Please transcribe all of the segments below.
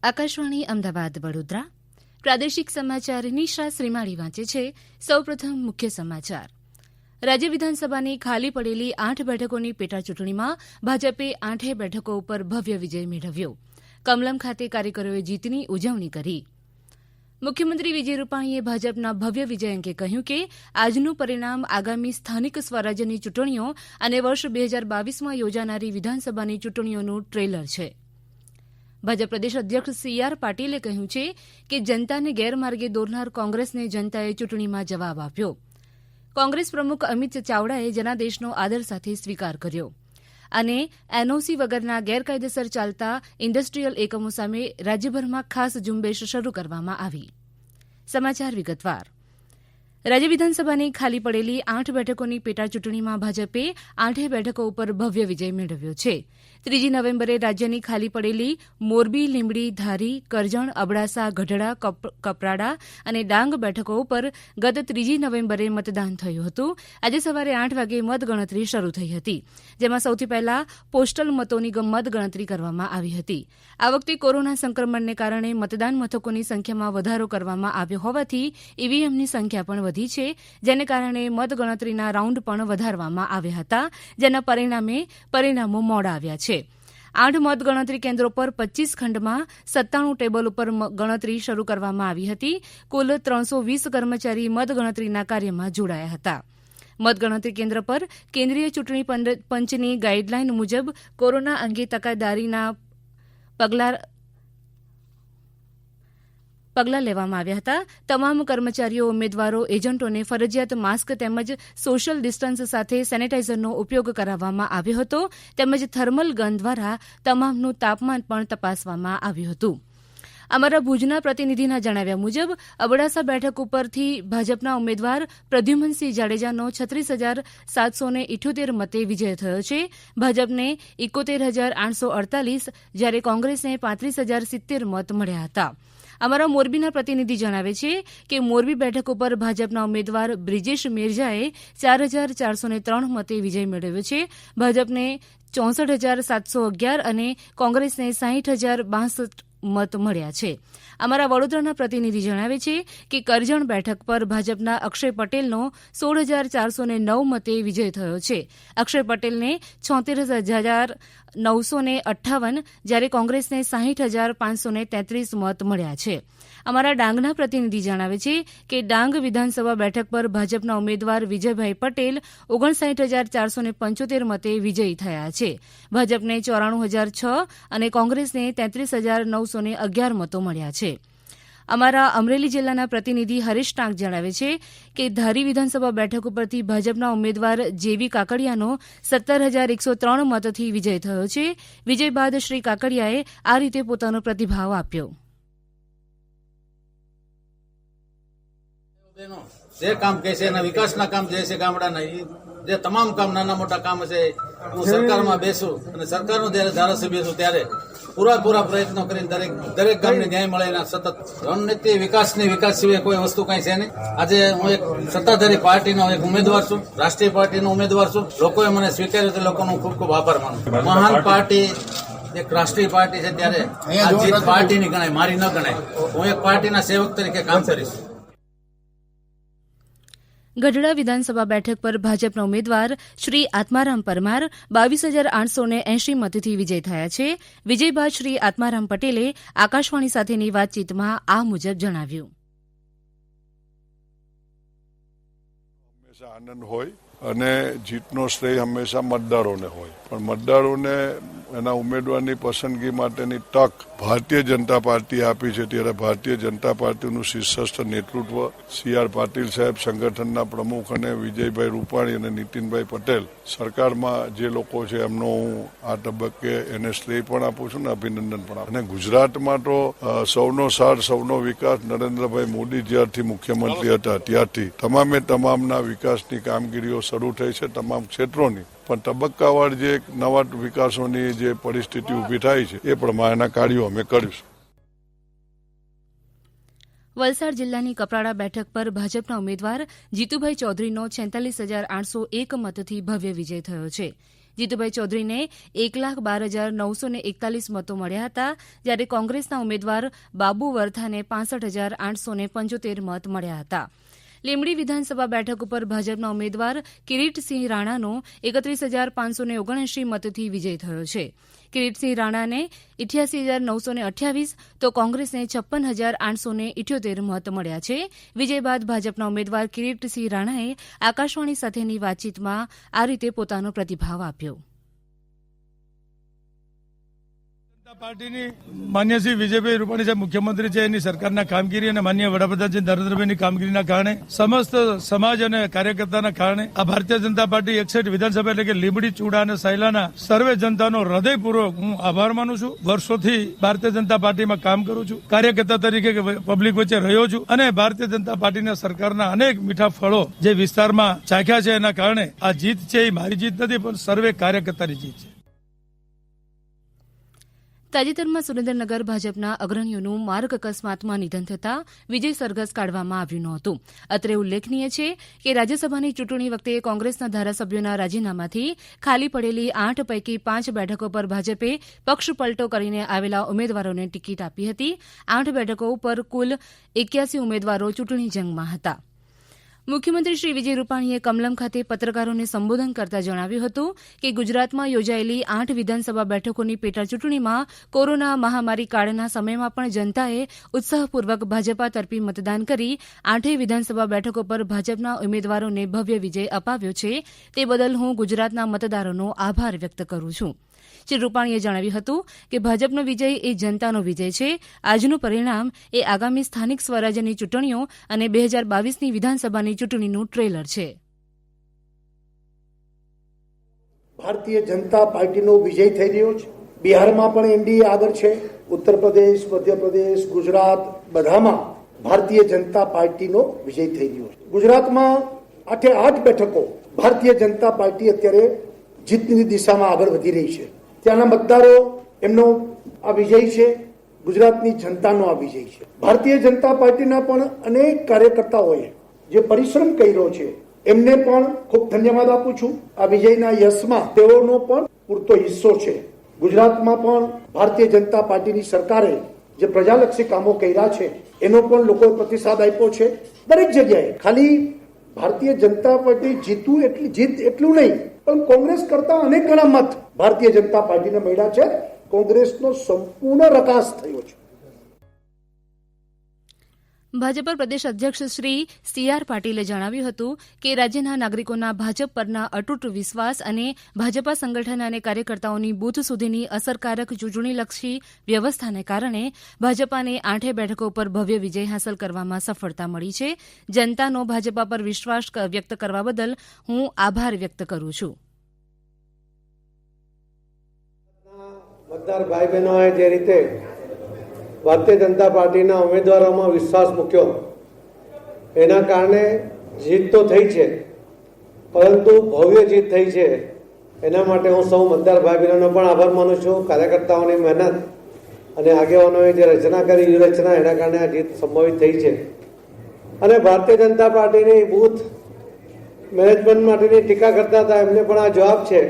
આકાશવાણી અમદાવાદ વડોદરા પ્રાદેશિક સમાચાર નિશા શ્રીમાળી વાંચે છે. સૌપ્રથમ મુખ્ય સમાચાર. રાજ્ય વિધાનસભાની ખાલી પડેલી 8 બેઠકોની પેટાચૂંટણીમાં ભાજપે 8 બેઠકો ઉપર ભવ્ય વિજય મેળવ્યો. કમલમ ખાતે કાર્યકરોએ જીતની ઉજવણી કરી. મુખ્યમંત્રી વિજય રૂપાણીએ ભાજપના ભવ્ય વિજય અંગે કહ્યું કે આજનું પરિણામ આગામી સ્થાનિક સ્વરાજ્યની ચૂંટણીઓ અને વર્ષ 2022માં યોજાનારી વિધાનસભાની ચૂંટણીઓનું ટ્રેલર છે. ભાજપ પ્રદેશ અધ્યક્ષ CR પાટીલે કહ્યું છે કે જનતાને ગેરમાર્ગે દોરનાર કોંગ્રેસને જનતાએ ચૂંટણીમાં જવાબ આપ્યો. કોંગ્રેસ પ્રમુખ અમિત ચાવડાએ જનાદેશનો આદર સાથે સ્વીકાર કર્યો અને NOC વગરના ગેરકાયદેસર ચાલતા ઇન્ડસ્ટ્રીયલ એકમો સામે રાજ્યભરમાં ખાસ ઝુંબેશ શરૂ કરવામાં આવી. સમાચાર વિગતવાર. રાજ્ય વિધાનસભાની ખાલી પડેલી 8 બેઠકોની પેટાચૂંટણીમાં ભાજપે 8 બેઠકો ઉપર ભવ્ય વિજય મેળવ્યો છે. 3 નવેમ્બરે રાજ્યની ખાલી પડેલી મોરબી, લીંબડી, ધારી, કરજણ, અબડાસા, ગઢડા, કપરાડા અને ડાંગ બેઠકો ઉપર ગત 3 નવેમ્બરે મતદાન થયું હતું. આજે સવારે 8 વાગે મતગણતરી શરૂ થઈ હતી, જેમાં સૌથી પહેલા પોસ્ટલ મતોની મતગણતરી કરવામાં આવી હતી. આ વખતે કોરોના સંક્રમણને કારણે મતદાન મથકોની સંખ્યામાં વધારો કરવામાં આવ્યો હોવાથી EVMની સંખ્યા પણ વધી છે, જેને કારણે મતગણતરીના રાઉન્ડ પણ વધારવામાં આવ્યા હતા, જેના પરિણામો મોડા આવ્યા છે. 8 મતગણતરી કેન્દ્રો પર 25 ખંડમાં 97 ટેબલ ઉપર ગણતરી શરૂ કરવામાં આવી હતી. કુલ 320 કર્મચારી મતગણતરીના કાર્યમાં જોડાયા હતા. મતગણતરી કેન્દ્ર પર કેન્દ્રીય ચૂંટણી પંચની ગાઈડલાઈન મુજબ કોરોના અંગે તકેદારીના પગલાં લેવામાં આવ્યા હતા. તમામ કર્મચારીઓ, ઉમેદવારો, એજન્ટોને ફરજિયાત માસ્ક તેમજ સોશિયલ ડિસ્ટન્સ સાથે સેનેટાઇઝરનો ઉપયોગ કરાવવામાં આવ્યો હતો, તેમજ થર્મલ ગન દ્વારા તમામનું તાપમાન પણ તપાસવામાં આવ્યું હતું. અમારા ભુજના પ્રતિનિધિના જણાવ્યા મુજબ અબડાસા બેઠક ઉપરથી ભાજપના ઉમેદવાર પ્રદ્યુમનસિંહ જાડેજાનો 36,778 મતે વિજય થયો છે. ભાજપને 71,848 જ્યારે કોંગ્રેસને 35,070 મત મળ્યા હતા. અમારા મોરબીના પ્રતિનિધિ જણાવે છે કે મોરબી બેઠક ઉપર ભાજપના ઉમેદવાર બ્રિજેશ મેરજાએ 4,403 મતે વિજય મેળવ્યો છે. ભાજપને 64,711 અને કોંગ્રેસને 60,062 મત મળ્યા છે. અમારા વડોદરાના પ્રતિનિધિ જણાવે છે કે કરજણ બેઠક પર ભાજપના અક્ષય પટેલનો 16,409 મતે વિજય થયો છે. અક્ષય પટેલને 76,958 જ્યારે કોંગ્રેસને 60,533 મત મળ્યા છે. અમારા ડાંગના પ્રતિનિધિ જણાવે છે કે ડાંગ વિધાનસભા બેઠક પર ભાજપના ઉમેદવાર વિજયભાઈ પટેલ 59,475 મતે વિજયી થયા છે. ભાજપને 94,006 અને કોંગ્રેસને 33,911 મતો મળ્યા છે. અમારા અમરેલી જિલ્લાના પ્રતિનિધિ હરીશ ટાંક જણાવે છે કે ધારી વિધાનસભા બેઠક ઉપરથી ભાજપના ઉમેદવાર જેવી કાકડિયાનો 17,103 મતથી વિજય થયો છે. વિજય બાદ શ્રી કાકડિયાએ આ રીતે પોતાનો પ્રતિભાવ આપ્યો. જે કામ કહે છે એના વિકાસના કામ જે છે ગામડાના જે તમામ કામ નાના મોટા કામ છે, હું સરકારમાં બેસું અને સરકારનો જયારે ધારાસભ્ય છું ત્યારે પૂરા પ્રયત્નો કરીને દરેક ગામને ન્યાય મળે એના સતત રણનીતિ વિકાસ સિવાય કોઈ વસ્તુ કઈ છે નહીં. આજે હું એક સત્તાધારી પાર્ટીનો એક ઉમેદવાર છું, રાષ્ટ્રીય પાર્ટીનો ઉમેદવાર છું. લોકોએ મને સ્વીકાર્યો તે લોકોનો ખૂબ ખૂબ આભાર માનું. મહાન પાર્ટી એક રાષ્ટ્રીય પાર્ટી છે ત્યારે આ જીત પાર્ટીની ગણાય, મારી ન ગણાય. હું એક પાર્ટીના સેવક તરીકે કામ કરીશ. ગઢડા વિધાનસભા બેઠક પર ભાજપના ઉમેદવાર શ્રી આત્મારામ પરમાર 22,880 મતથી વિજય થયા છે. વિજય બાદ શ્રી આત્મારામ પટેલે આકાશવાણી સાથેની વાતચીતમાં આ મુજબ જણાવ્યું. હંમેશા આનંદ હોય અને જીતનો શ્રેય હંમેશા મતદારોને હોય, પણ મતદારોને એના ઉમેદવારની પસંદગી માટેની તક ભારતીય જનતા પાર્ટી આપી છે. ત્યારે ભારતીય જનતા પાર્ટીનું શીર્ષસ્થ નેતૃત્વ CR પાટીલ સાહેબ, સંગઠનના પ્રમુખ અને વિજયભાઈ રૂપાણી અને નીતિનભાઈ પટેલ, સરકારમાં જે લોકો છે એમનો હું આ તબક્કે એને શ્રેય પણ આપું છું ને અભિનંદન પણ આપું. અને ગુજરાતમાં તો સૌનો સાથ, સૌનો વિકાસ નરેન્દ્રભાઈ મોદી જ્યારથી મુખ્યમંત્રી હતા ત્યારથી તમામના વિકાસની કામગીરીઓ શરૂ થઈ છે, તમામ ક્ષેત્રોની. પણ તબક્કાવાર જે નવા વિકાસોની જે પરિસ્થિતિ ઊભી થાય છે એ પ્રમાણેના કાર્યો અમે કરીશું. વલસાડ જિલ્લાની કપરાડા બેઠક પર ભાજપના ઉમેદવાર જીતુભાઈ ચૌધરીનો 46,801 મતથી ભવ્ય વિજય થયો છે. જીતુભાઈ ચૌધરીને 1,12,941 મતો મળ્યા હતા, જ્યારે કોંગ્રેસના ઉમેદવાર બાબુ વરથાને 65,875 મત મળ્યા હતા. લીંબડી વિધાનસભા બેઠક ઉપર ભાજપના ઉમેદવાર કિરીટસિંહ રાણાનો 31,579 મતથી વિજય થયો છે. કિરીટસિંહ રાણાને 88,928 તો કોંગ્રેસને 56,878 મત મળ્યા છે. વિજય બાદ ભાજપના ઉમેદવાર કિરીટસિંહ રાણાએ આકાશવાણી સાથેની વાતચીતમાં આ રીતે પોતાનો પ્રતિભાવ આપ્યો. પાર્ટીની માન્ય શ્રી વિજયભાઈ રૂપાણી સાહેબ મુખ્યમંત્રી છે, એની સરકારના કામગીરી અને માન્ય વડાપ્રધાન શ્રી નરેન્દ્રભાઈની કામગીરીના કારણે સમસ્ત સમાજ અને કાર્યકર્તાના કારણે આ ભારતીય જનતા પાર્ટી 61 વિધાનસભા એટલે કે લીંબડી, ચૂડા અને સાયલાના સર્વે જનતાનો હૃદયપૂર્વક હું આભાર માનું છું. વર્ષોથી ભારતીય જનતા પાર્ટીમાં કામ કરું છું, કાર્યકર્તા તરીકે પબ્લિક વચ્ચે રહ્યો છું અને ભારતીય જનતા પાર્ટીના સરકારના અનેક મીઠા ફળો જે વિસ્તારમાં ચાખ્યા છે, એના કારણે આ જીત છે એ મારી જીત નથી, પણ સર્વે કાર્યકર્તાની જીત છે. તાજેતરમાં સુરેન્દ્રનગર ભાજપના અગ્રણીઓનું માર્ગ અકસ્માતમાં નિધન થતાં વિજય સરઘસ કાઢવામાં આવ્યું નહોતું. અત્રે ઉલ્લેખનીય છે કે રાજ્યસભાની ચૂંટણી વખતે કોંગ્રેસના ધારાસભ્યોના રાજીનામાથી ખાલી પડેલી 8 પૈકી 5 બેઠકો પર ભાજપે પક્ષપલટો કરીને આવેલા ઉમેદવારોને ટિકિટ આપી હતી. 8 બેઠકો પર કુલ 81 ઉમેદવારો ચૂંટણી જંગમાં હતા. મુખ્યમંત્રી શ્રી વિજય રૂપાણીએ કમલમ ખાતે પત્રકારોને સંબોધન કરતા જણાવ્યું હતું કે ગુજરાતમાં યોજાયેલી 8 વિધાનસભા બેઠકોની પેટાચૂંટણીમાં કોરોના મહામારી કાળના સમયમાં પણ જનતાએ ઉત્સાહપૂર્વક ભાજપા તરફી મતદાન કરી 8 વિધાનસભા બેઠકો પર ભાજપના ઉમેદવારોને ભવ્ય વિજય અપાવ્યો છે. તે બદલ હું ગુજરાતના મતદારોનો આભાર વ્યક્ત કરું છું. શ્રી રૂપાણીએ જણાવ્યું હતું કે ભાજપનો વિજય એ જનતાનો વિજય છે. આજનું પરિણામ એ આગામી સ્થાનિક સ્વરાજ્યની ચૂંટણીઓ અને 2022ની વિધાનસભાની ચૂંટણીનું ટ્રેલર છે. ભારતીય જનતા પાર્ટીનો વિજય થઈ રહ્યો છે. બિહારમાં પણ એનડીએ આગળ છે. ઉત્તર પ્રદેશ, મધ્યપ્રદેશ, ગુજરાત બધામાં ભારતીય જનતા પાર્ટીનો વિજય થઈ રહ્યો છે. ગુજરાતમાં 8 બેઠકો ભારતીય જનતા પાર્ટી અત્યારે જીતની દિશામાં આગળ વધી રહી છે. ત્યાંના મતદારો એમનો આ વિજય છે, ગુજરાતની જનતાનો આ વિજય છે. ભારતીય જનતા પાર્ટીના પણ અનેક કાર્યકર્તાઓએ જે પરિશ્રમ કર્યો છે એમને પણ ખૂબ ધન્યવાદ આપું છું. આ વિજયના યશમાં તેઓનો પણ પૂરતો હિસ્સો છે. ગુજરાતમાં પણ ભારતીય જનતા પાર્ટીની સરકારે જે પ્રજાલક્ષી કામો કર્યા છે એનો પણ લોકોએ પ્રતિસાદ આપ્યો છે. દરેક જગ્યાએ ખાલી ભારતીય જનતા પાર્ટી જીત એટલું નહીં, પણ કોંગ્રેસ કરતા અનેક ગણા મત ભારતીય જનતા પાર્ટીને મળ્યા છે. કોંગ્રેસનો સંપૂર્ણ રકાસ થયો છે. ભાજપા પ્રદેશ અધ્યક્ષ શ્રી CR પાટીલે જણાવ્યું હતું કે રાજ્યના નાગરિકોના ભાજપ પરના અતૂટ વિશ્વાસ અને ભાજપા સંગઠન અને કાર્યકર્તાઓની બૂથ સુધીની અસરકારક ચૂંટણીલક્ષી વ્યવસ્થાને કારણે ભાજપાને 8 બેઠકો પર ભવ્ય વિજય હાંસલ કરવામાં સફળતા મળી છે. જનતાનો ભાજપા પર વિશ્વાસ વ્યક્ત કરવા બદલ હું આભાર વ્યક્ત કરું છું. મતદાર ભાઈ બહેનોએ જે રીતે ભારતીય જનતા પાર્ટીના ઉમેદવારોમાં વિશ્વાસ મૂક્યો એના કારણે જીત તો થઈ છે, પરંતુ ભવ્ય જીત થઈ છે. એના માટે હું સૌ મતદાર ભાઈ બહેનોનો પણ આભાર માનું છું. કાર્યકર્તાઓની મહેનત અને આગેવાનોએ જે રચના કરી વ્યૂહરચના એના કારણે આ જીત સંભવિત થઈ છે. અને ભારતીય જનતા પાર્ટીની બૂથ મેનેજમેન્ટ માટેની ટીકા કરતા હતા, એમને પણ આ જવાબ છે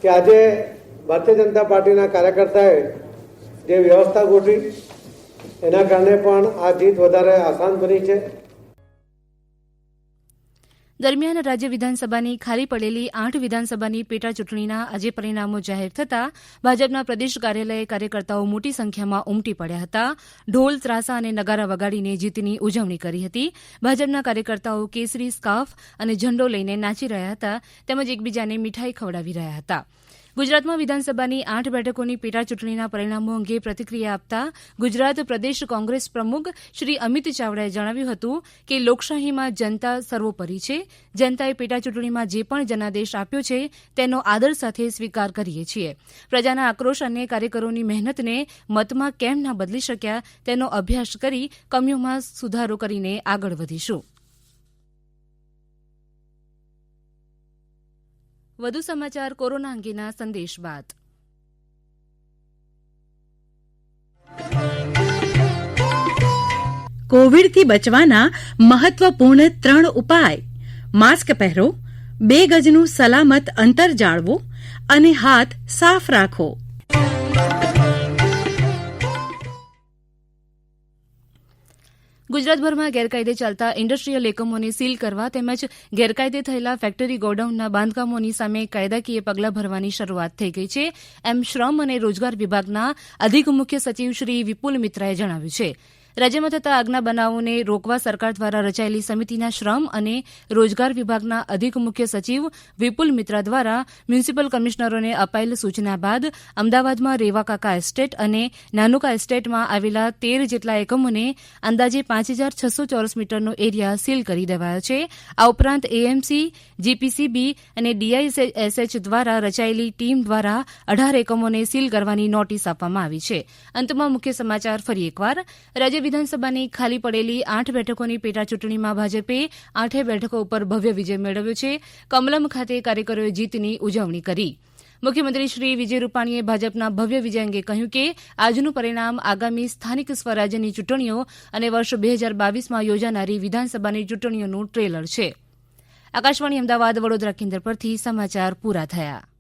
કે આજે ભારતીય જનતા પાર્ટીના કાર્યકર્તાએ જે વ્યવસ્થા ગોઠવી એના કારણે પણ આ જીત વધારે આસાન બની છે. દરમિયાન રાજ્ય વિધાનસભાની ખાલી પડેલી 8 વિધાનસભાની પેટાચૂંટણીના આજે પરિણામો જાહેર થતાં ભાજપના પ્રદેશ કાર્યાલયે કાર્યકર્તાઓ મોટી સંખ્યામાં ઉમટી પડ્યા હતા. ઢોલ, ત્રાસા અને નગારા વગાડીને જીતની ઉજવણી કરી હતી. ભાજપના કાર્યકર્તાઓ કેસરી સ્કાર્ફ અને ઝંડો લઈને નાચી રહ્યા હતા, તેમજ એકબીજાને મીઠાઈ ખવડાવી રહ્યા હતા. ગુજરાતમાં વિધાનસભાની 8 બેઠકોની પેટાચૂંટણીના પરિણામો અંગે પ્રતિક્રિયા આપતા ગુજરાત પ્રદેશ કોંગ્રેસ પ્રમુખ શ્રી અમિત ચાવડાએ જણાવ્યું હતું કે લોકશાહીમાં જનતા સર્વોપરી છે. જનતાએ પેટાચૂંટણીમાં જે પણ જનાદેશ આપ્યો છે તેનો આદર સાથે સ્વીકાર કરીએ છીએ. પ્રજાના આક્રોશ અને કાર્યકરોની મહેનતને મતમાં કેમ ના બદલી શક્યા તેનો અભ્યાસ કરી કમીઓમાં સુધારો કરીને આગળ વધીશું. વધુ સમાચાર કોરોના અંગેના સંદેશ બાદ. કોવિડથી બચવાના મહત્વપૂર્ણ 3 ઉપાય: માસ્ક પહેરો, 2 ગજનું સલામત અંતર જાળવો અને હાથ સાફ રાખો. ગુજરાતભરમાં ગેરકાયદે ચાલતા ઇન્ડસ્ટ્રીયલ એકમોને સીલ કરવા તેમજ ગેરકાયદે થયેલા ફેક્ટરી ગોડાઉનના બાંધકામોની સામે કાયદાકીય પગલાં ભરવાની શરૂઆત થઈ ગઈ છે, એમ શ્રમ અને રોજગાર વિભાગના અધિક મુખ્ય સચિવ શ્રી વિપુલ મિત્રાએ જણાવ્યું છે. રાજ્યમાં થતા આગના બનાવોને રોકવા સરકાર દ્વારા રચાયેલી સમિતિના શ્રમ અને રોજગાર વિભાગના અધિક મુખ્ય સચિવ વિપુલ મિત્રા દ્વારા મ્યુનિસિપલ કમિશનરોને અપાયેલ સૂચના બાદ અમદાવાદમાં રેવાકાકા એસ્ટેટ અને નાનુકા એસ્ટેટમાં આવેલા 13 જેટલા એકમોને અંદાજે 5,600 ચોરસ મીટરનો એરિયા સીલ કરી દેવાયો છે. આ ઉપરાંત એએમસી, જીપીસીબી અને ડીઆઈએસએચ દ્વારા રચાયેલી ટીમ દ્વારા 18 એકમોને સીલ કરવાની નોટિસ આપવામાં આવી છે. અંતમાં મુખ્ય સમાચાર ફરી એકવાર. રાજ્ય વિધાનસભાની ખાલી પડેલી 8 બેઠકોની પેટા ચૂંટણીમાં ભાજપે 8 બેઠકો ઉપર ભવ્ય વિજય મેળવ્યો છે. કમલમ ખાતે કાર્યકરોએ જીતની ઉજવણી કરી. મુખ્યમંત્રી શ્રી વિજય રૂપાણીએ ભાજપના ભવ્ય વિજય અંગે કહ્યું કે આજનું પરિણામ આગામી સ્થાનિક સ્વરાજ્યની ચૂંટણીઓ અને વર્ષ 2022માં યોજાનારી વિધાનસભાની ચૂંટણીઓનું ટ્રેલર છે. આકાશવાણી અમદાવાદ વડોદરા કેન્દ્ર પરથી સમાચાર પૂરા થયા.